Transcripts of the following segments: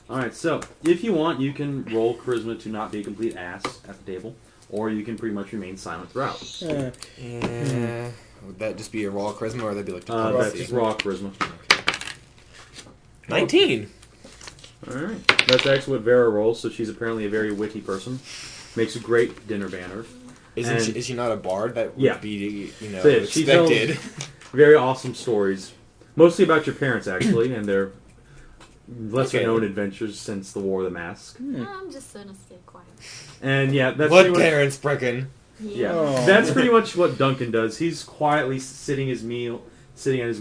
Alright, so, if you want, you can roll charisma to not be a complete ass at the table, or you can pretty much remain silent throughout. Would that just be a raw charisma, or would that be like That's diplomacy? raw charisma. Okay. 19! Alright. That's actually what Vera rolls, so she's apparently a very witty person. Makes a great dinner banner. Is she not a bard? That would be, So, yeah, she tells expected. very awesome stories. Mostly about your parents, actually, and their lesser-known adventures since the War of the Mask. I'm just gonna stay quiet. And yeah, that's What pretty much, parents, Brecken? yeah, Oh. that's pretty much what Duncan does. He's quietly sitting at his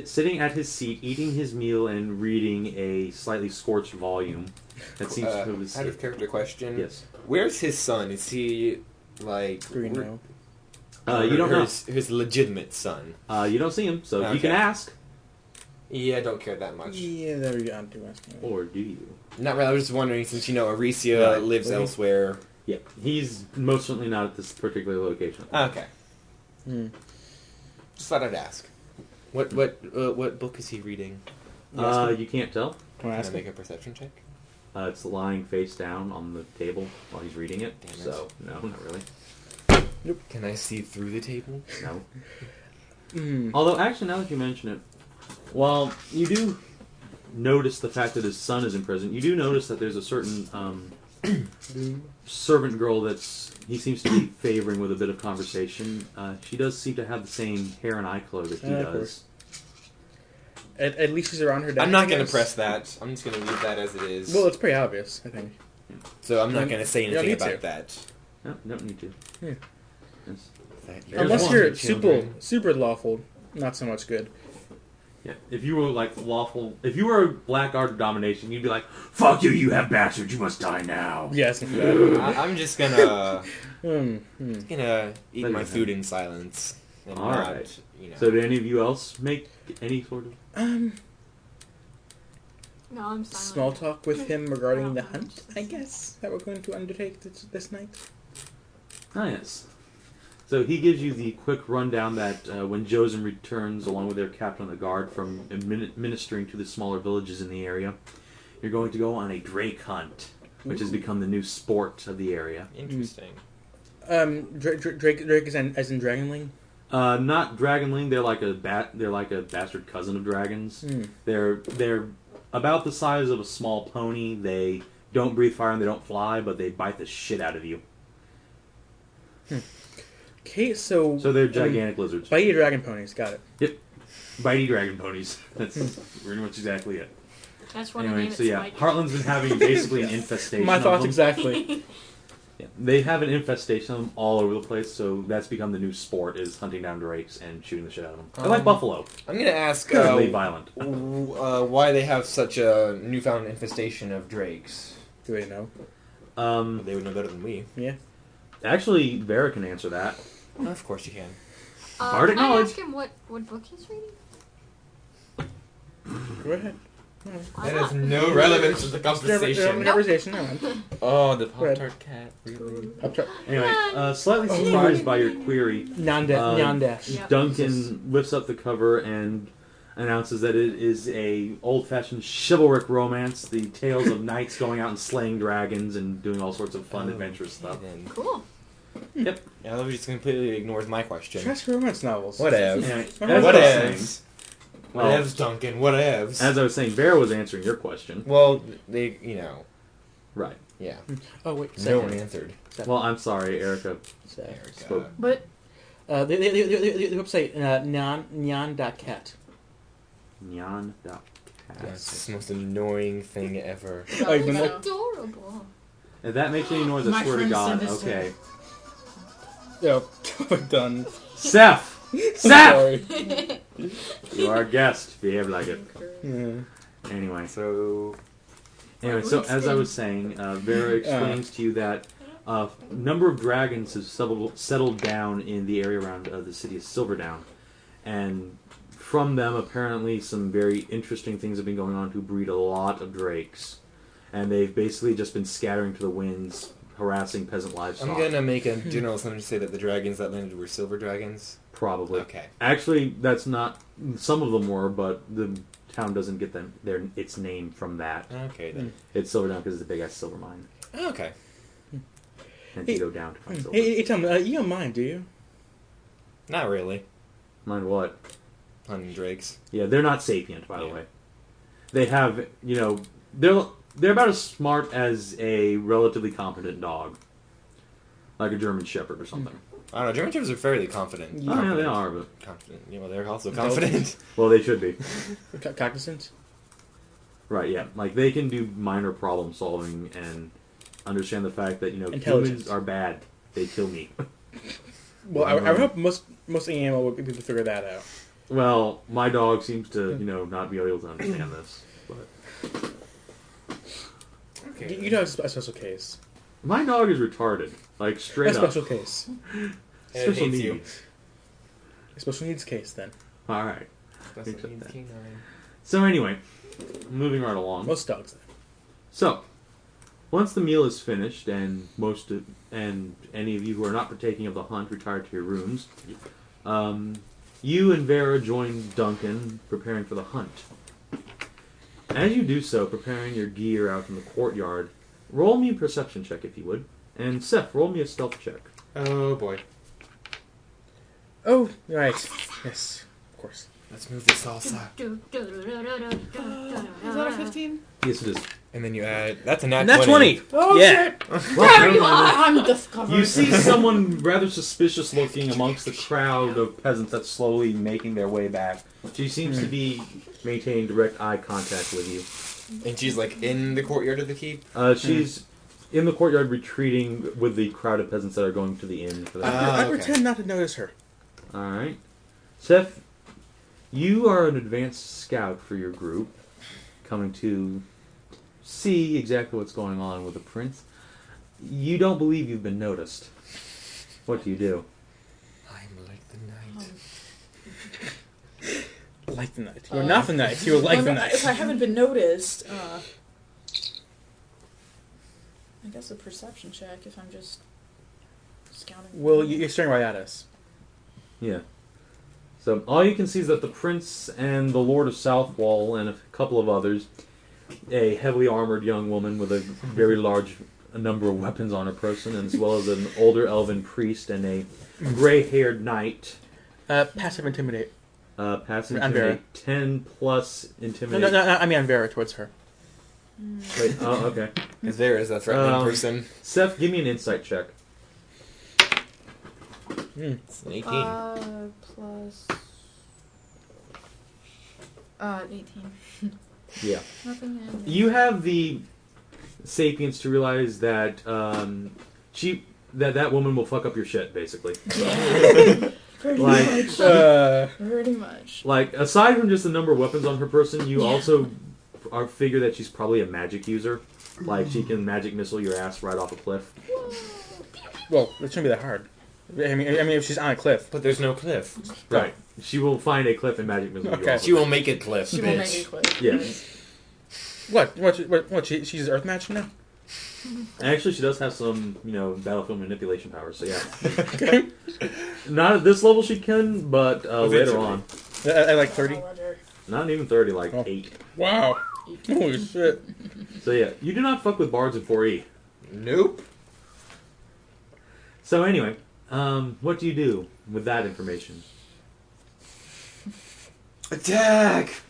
sitting at his seat, eating his meal and reading a slightly scorched volume. That seems to have Out of character question. Yes. Where's his son? Is he like Green now. You don't know. His legitimate son? You don't see him, so you Okay. can ask. Yeah, I don't care that much. Yeah, there we go. I'm too asking. Or do you? Not really. I was just wondering, since Aricia Right. lives elsewhere. Yeah, he's most certainly not at this particular location. Okay. Hmm. Just thought I'd ask. What book is he reading? You can't tell. Can I Can I ask make a perception check? It's lying face down on the table while he's reading it. Damn it. So, no, not really. Can I see through the table? No. him? Although, actually, now that you mention it, while you do notice the fact that his son is in prison, you do notice that there's a certain servant girl he seems to be favoring with a bit of conversation. She does seem to have the same hair and eye color that he Of does. course. At least she's around her dad. I'm not I going to guess. press that. I'm just going to leave that as it is. Well, it's pretty obvious, I think. So I'm not going to say You don't anything need about to. that. No, don't need to. Yeah. Yes. There's Unless one, you're children. super lawful, not so much good. Yeah, if you were like lawful, if you were a black art of domination, you'd be like, "Fuck you, you have bastards! You must die now." Yes, for that. I'm just gonna eat Let my it food in silence. And All not, right. you know. So, did any of you else make any sort of? No, I'm silent. Small talk with him regarding the hunt, I guess, that we're going to undertake this night. Oh, yes. So he gives you the quick rundown that when Josen returns, along with their captain of the guard, from ministering to the smaller villages in the area, you're going to go on a drake hunt, which has become the new sport of the area. Interesting. Drake is as in Dragonling? Not Dragonling. They're like a bastard cousin of dragons. They're about the size of a small pony. They don't breathe fire and they don't fly, but they bite the shit out of you. Okay, so they're gigantic lizards. Bitey dragon ponies, got it. Yep. Bitey dragon ponies. That's pretty much exactly it. That's what I Anyway, name it. so yeah, Spike. Heartland's been having basically an infestation My of thoughts them. exactly. Yeah, they have an infestation of them all over the place, so that's become the new sport, is hunting down drakes and shooting the shit out of them. They're like buffalo. I'm going to ask Really violent. why they have such a newfound infestation of drakes. Do they know? They would know better than we. Yeah. Actually, Vera can answer that. Of course you can. Bardic Can I knowledge. ask him what book he's reading? Go ahead. I'm That not- has no relevance to the Conversation. conversation. No. Oh, the Go ahead. Pop-Tart cat. Really? Anyway, slightly surprised by your query, Nyandash. Yep. Duncan lifts up the cover and announces that it is a old-fashioned chivalric romance, the tales of knights going out and slaying dragons and doing all sorts of fun, adventurous stuff. Then. Cool. Yep. Yeah, I love he just completely ignores my question. Trash romance novels. Whatevs. Anyway, What as I was saying- Whatevs. well, Whatevs, Duncan. Whatevs. as I was saying, Vera was answering your question. Well, they, you know, Right. yeah. Oh, wait. No one answered. Well, I'm sorry, Erica Erica. spoke. But The website, nyan.cat. Nyan.cat. That's the most annoying thing ever. Oh, you've been that's there? adorable. If that makes any noise, I My swear to friend God. said this too. Okay. Oh, done. Seth! Seth! Sorry. You are a guest. Behave like it. Yeah. Anyway. So, So as I was saying, Vera explains to you that a number of dragons have settled down in the area around the city of Silverdown. And from them, apparently, some very interesting things have been going on who breed a lot of drakes. And they've basically just been scattering to the winds, harassing peasant livestock. I'm gonna make a general assumption to say that the dragons that landed were silver dragons. Probably. Okay. Actually, that's not... Some of them were, but the town doesn't get its name from that. Okay, then. It's Silverdown because it's a big-ass silver mine. Okay. And you go down to find silver. Hey, Tom, you don't mind, do you? Not really. Mind what? Hunting drakes. Yeah, they're not sapient, by the way. They have, they're about as smart as a relatively competent dog. Like a German Shepherd or something. I don't know, German Shepherds are fairly confident. Oh, yeah, they are, but... Confident. They're also confident. Well, they should be. Cognizant? Right, yeah. Like, they can do minor problem solving and understand the fact that, humans are bad. They kill me. Well, I hope most animal would be able to figure that out. Well, my dog seems to, not be able to understand this. But Okay. You know, it's a special case. my dog is retarded. Like, straight A up. special case. Special hates you. needs. A special needs case, then. Alright. Special Except needs that. King So anyway, moving right along. Most dogs, then. So, once the meal is finished and any of you who are not partaking of the hunt retire to your rooms, you and Vera join Duncan preparing for the hunt. As you do so, preparing your gear out in the courtyard, roll me a perception check if you would. And Seth, roll me a stealth check. Oh boy. Oh, right. Yes, of course. Let's move this salsa. Is Is that a 15? Yes, it is. And then you add... That's a nat Nat 20! Oh, Yeah. shit! Well, never mind. I'm discovered. You see someone rather suspicious looking amongst the crowd of peasants that's slowly making their way back. She seems to be maintaining direct eye contact with you. And she's like in the courtyard of the keep? She's in the courtyard retreating with the crowd of peasants that are going to the inn for that. I okay. pretend not to notice her. Alright. Seth, you are an advanced scout for your group, coming to see exactly what's going on with the prince. You don't believe you've been noticed. What do you do? I'm like the night. Like the night. You're not the night. You're like the night. If I haven't been noticed, I guess a perception check if I'm just scouting. Well, you're staring right at us. Yeah. So all you can see is that the prince and the lord of Southwall and a couple of others, a heavily armored young woman with a very large number of weapons on her person, as well as an older elven priest and a gray-haired knight. Passive intimidate. Passive On Vera. intimidate 10 plus No, intimidate. I mean on Vera towards her. Wait, oh, okay. Is there is that threatening person? Seth, give me an insight check. It's an 18. Plus 18. Yeah. Nothing in. You have the sapience to realize that that woman will fuck up your shit, basically. Pretty Like, much. Pretty much. Like, aside from just the number of weapons on her person, you also figure that she's probably a magic user. Like, she can magic missile your ass right off a cliff. Well, it shouldn't be that hard. I mean, if she's on a cliff. But there's no cliff. Right. She will find a cliff and magic missile you Okay. off. She will make it cliff, She bitch. will make it quick. Yeah. What? She's Earth Magic now? Actually, she does have some, battlefield manipulation powers, so yeah. Not at this level she can, but later on. I like 30. Not even 30, like Oh. 8. Wow. Holy shit. So yeah, you do not fuck with bards in 4E. Nope. So anyway, what do you do with that information? Attack!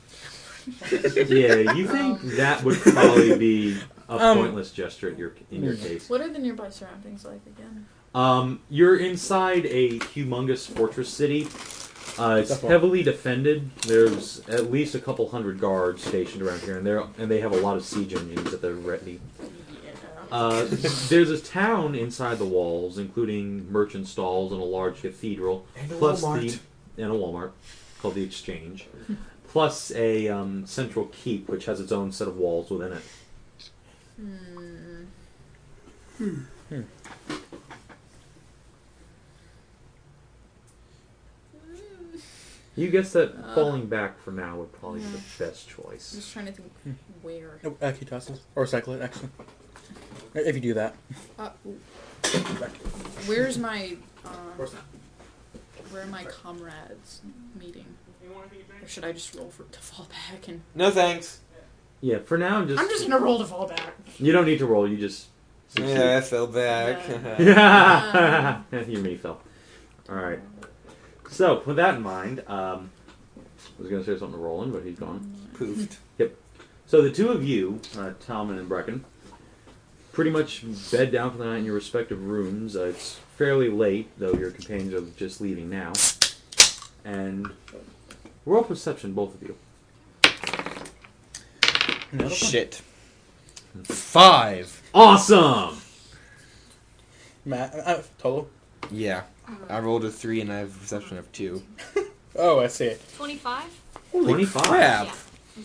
Yeah, you think that would probably be a pointless gesture in your case. What are the nearby surroundings like again? You're inside a humongous fortress city. It's heavily defended. There's at least a couple hundred guards stationed around here, and they have a lot of siege engines at their ready. There's a town inside the walls, including merchant stalls and a large cathedral, And a plus Walmart. and a Walmart called the Exchange, plus a central keep which has its own set of walls within it. You guess that falling back for now would probably be the best I'm choice. just trying to think where. Key tosses. Or cycle it, actually. If you do that. Where's my Of course not. where are my comrades meeting? Or should I just roll to fall back? And No thanks. Yeah, for now, I'm just gonna roll to fall back. You don't need to roll. You just. succeed. Yeah, I fell back. Yeah. You may fell. All right. So with that in mind, I was going to say something to Roland, but he's gone. Poofed. So the two of you, Talmen and Brecken, pretty much bed down for the night in your respective rooms. It's fairly late, though your companions are just leaving now. And roll perception, both of you. Shit. 5. Awesome! Total? Yeah. I rolled a 3 and I have a perception of 2. Oh, I see. 25? 25. Crap. Yeah.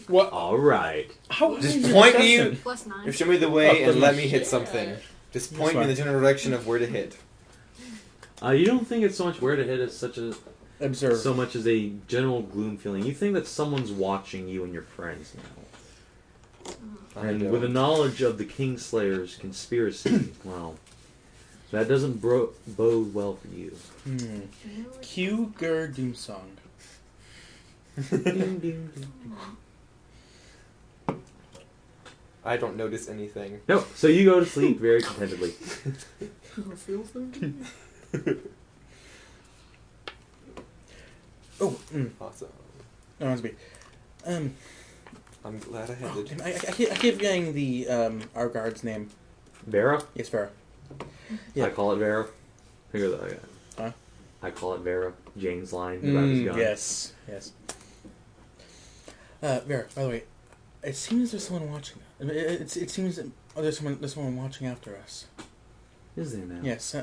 What? All right. How Just is your point perception? me. Plus 9. Show me the way Oh, and let me shit. hit something. Just point me in the general direction of where to hit. You don't think it's so much where to hit as Observe. so much as a general gloom feeling. You think that someone's watching you and your friends now. And with a knowledge of the Kingslayers' conspiracy, well, that doesn't bode well for you. Cue Gur Doom Song. I don't notice anything. Nope. So you go to sleep very contentedly. Oh, Awesome. that reminds me. I'm glad I had it. I keep getting the our guard's name. Vera? Yes, Farah. Yeah. I call it Vera. Figure that out. Huh? I call it Vera. Jane's line about his gun. Yes, yes. Vera, by the way, it seems there's someone watching. It seems that there's someone watching after us. Is there now? Yes,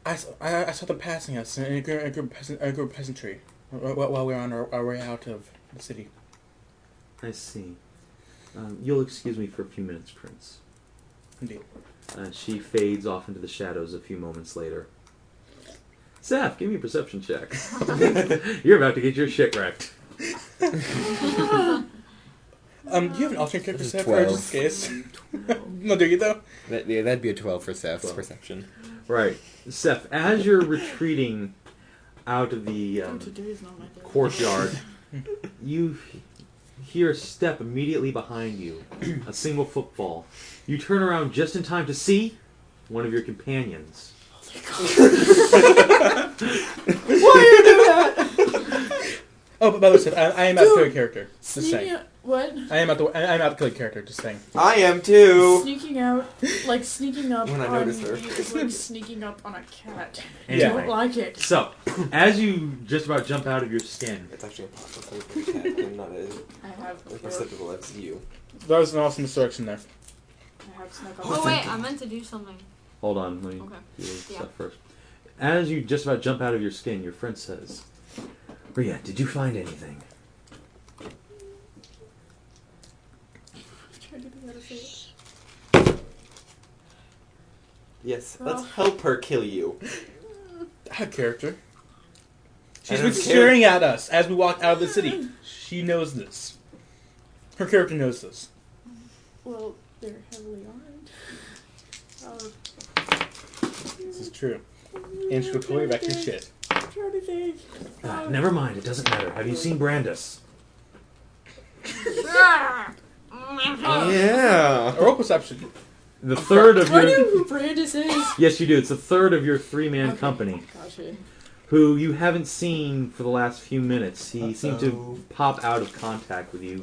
I saw them passing us in a group of peasantry while we were on our way out of the city. I see. You'll excuse me for a few minutes, Prince. Indeed. She fades off into the shadows a few moments later. Seth, give me a perception check. You're about to get your shit wrecked. Do you have an alternate character, Seth, or 12. just in case? No, do you though? That'd be a 12 for Seth's perception. Right. Seth, as you're retreating out of the Today is not my day. courtyard, you hear a step immediately behind you. A single footfall. You turn around just in time to see one of your companions. Oh, but by the way, Seth, I am out to kill a character. Just saying. Sneaking out, what? I'm out to kill a character. Just saying. I am too! Sneaking out, like sneaking up When I on notice her. me is like sneaking up on a cat. I Anyway. don't like it. So, as you just about jump out of your skin, It's actually impossible for a cat. I'm not as I have before. perceptible as you. That was an awesome misdirection there. I have snuck up. Oh wait, I meant to do something. hold on, let me Okay. do this Yeah. stuff first. As you just about jump out of your skin, your friend says, Rhea, did you find anything? Yes, let's help her kill you. That character. She's don't been care. staring at us as we walk out of the city. She knows this. Her character knows this. Well, they're heavily armed. This is true. And she'll pull you back your shit. I'm trying to think. Never mind, it doesn't matter. Have you seen Brandis? Yeah. Roll perception. The third of I know your... who Brandis is. Yes, you do. It's the third of your three-man Okay. company, Gotcha. who you haven't seen for the last few minutes. He seemed to pop out of contact with you